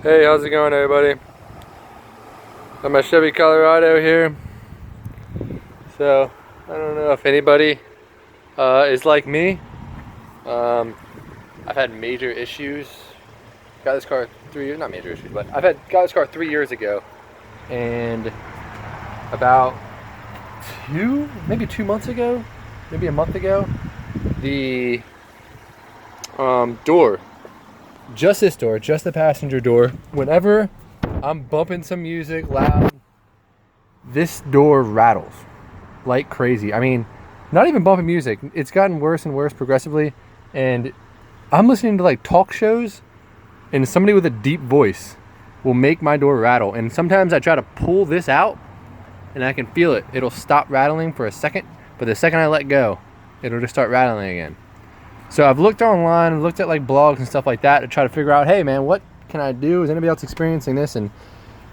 Hey, how's it going, everybody? Got my Chevy Colorado here. So, I don't know if anybody is like me. I've had major issues. Got this car 3 years, not major issues, but got this car 3 years ago. And about maybe 2 months ago, maybe a month ago, the door, just this door, just the passenger door, whenever I'm bumping some music loud, this door rattles like crazy. I mean, not even bumping music. It's gotten worse and worse progressively. And I'm listening to like talk shows, and somebody with a deep voice will make my door rattle. And sometimes I try to pull this out, and I can feel it. It'll stop rattling for a second, but the second I let go, it'll just start rattling again. So I've looked online, looked at like blogs and stuff like that to try to figure out, hey man, what can I do? Is anybody else experiencing this? And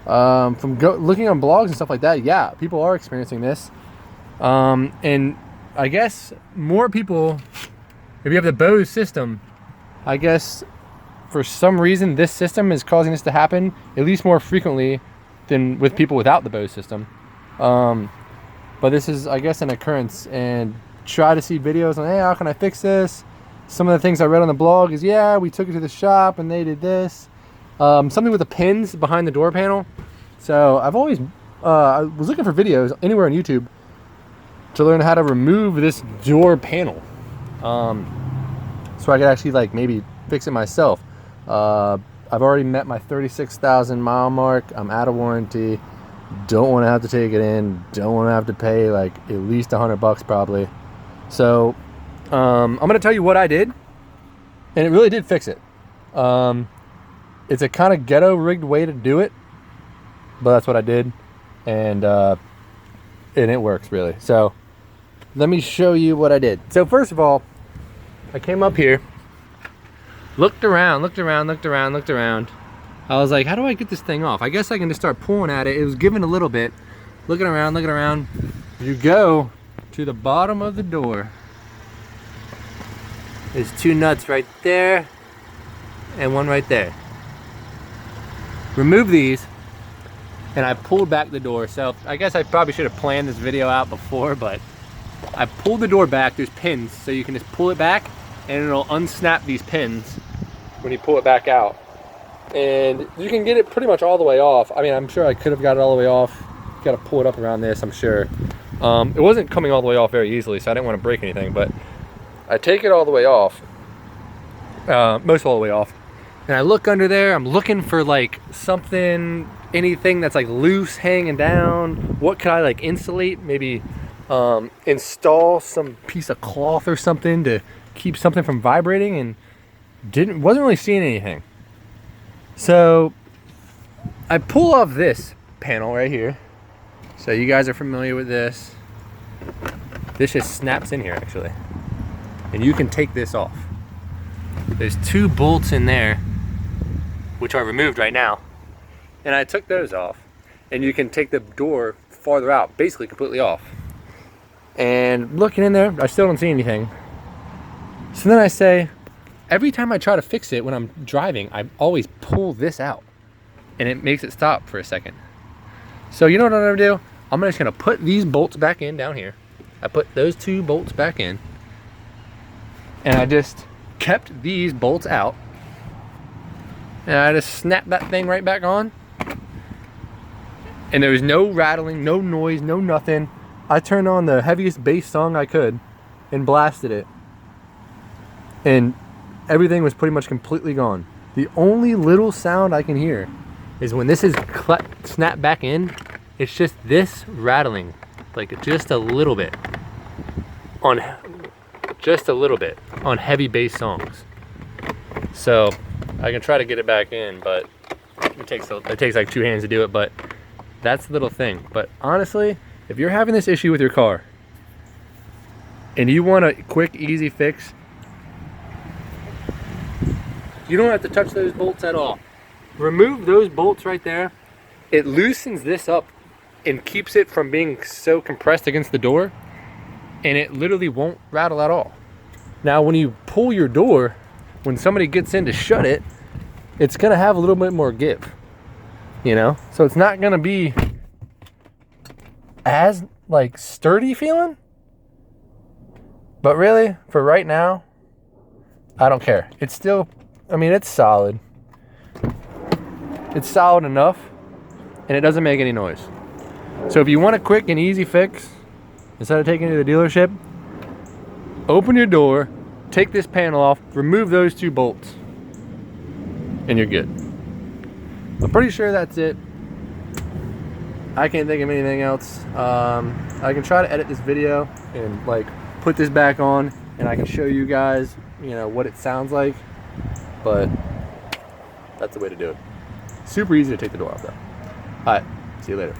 looking on blogs and stuff like that, yeah, people are experiencing this. And I guess more people, if you have the Bose system, I guess for some reason this system is causing this to happen at least more frequently than with people without the Bose system. But this is, I guess, an occurrence, and try to see videos on, hey, how can I fix this? Some of the things I read on the blog is, yeah, we took it to the shop and they did this. Something with the pins behind the door panel. So I've always, I was looking for videos anywhere on YouTube to learn how to remove this door panel. So I could actually like maybe fix it myself. I've already met my 36,000 mile mark. I'm out of warranty. Don't want to have to take it in. Don't want to have to pay like at least $100 probably. So I'm going to tell you what I did, and it really did fix it. It's a kind of ghetto rigged way to do it, but that's what I did, and it works really. So let me show you what I did. So first of all, I came up here, looked around. I was like, how do I get this thing off? I guess I can just start pulling at it. It was giving a little bit. Looking around. You go to the bottom of the door. There's two nuts right there and one right there. Remove these, and I pulled back the door. So I guess I probably should have planned this video out before, but I pulled the door back. There's pins, so you can just pull it back and it'll unsnap these pins when you pull it back out. And you can get it pretty much all the way off. I mean, I'm sure I could have got it all the way off. Got to pull it up around this, I'm sure. It wasn't coming all the way off very easily, so I didn't want to break anything, but I take it all the way off, most all the way off, and I look under there. I'm looking for like something, anything that's like loose hanging down. What could I like insulate? Maybe install some piece of cloth or something to keep something from vibrating, and wasn't really seeing anything. So I pull off this panel right here. So you guys are familiar with this. This just snaps in here actually. And you can take this off. There's two bolts in there, which are removed right now. And I took those off. And you can take the door farther out, basically completely off. And looking in there, I still don't see anything. So then I say, every time I try to fix it when I'm driving, I always pull this out. And it makes it stop for a second. So you know what I'm gonna do? I'm just gonna put these bolts back in down here. I put those two bolts back in. And I just kept these bolts out. And I just snapped that thing right back on. And there was no rattling, no noise, no nothing. I turned on the heaviest bass song I could and blasted it. And everything was pretty much completely gone. The only little sound I can hear is when this is snapped back in, it's just this rattling, like just a little bit on heavy bass songs. So I can try to get it back in, but it takes like two hands to do it, but that's the little thing. But honestly, if you're having this issue with your car and you want a quick, easy fix, you don't have to touch those bolts at all. Remove those bolts right there. It loosens this up and keeps it from being so compressed against the door, and it literally won't rattle at all. Now when you pull your door, when somebody gets in to shut it, it's gonna have a little bit more give, you know? So it's not gonna be as like sturdy feeling, but really for right now, I don't care. It's still, I mean, it's solid. It's solid enough, and it doesn't make any noise. So if you want a quick and easy fix, instead of taking it to the dealership, open your door, take this panel off, remove those 2 bolts, and you're good. I'm pretty sure that's it. I can't think of anything else. I can try to edit this video and like put this back on, and I can show you guys, you know, what it sounds like, but that's the way to do it. Super easy to take the door off though. All right, see you later.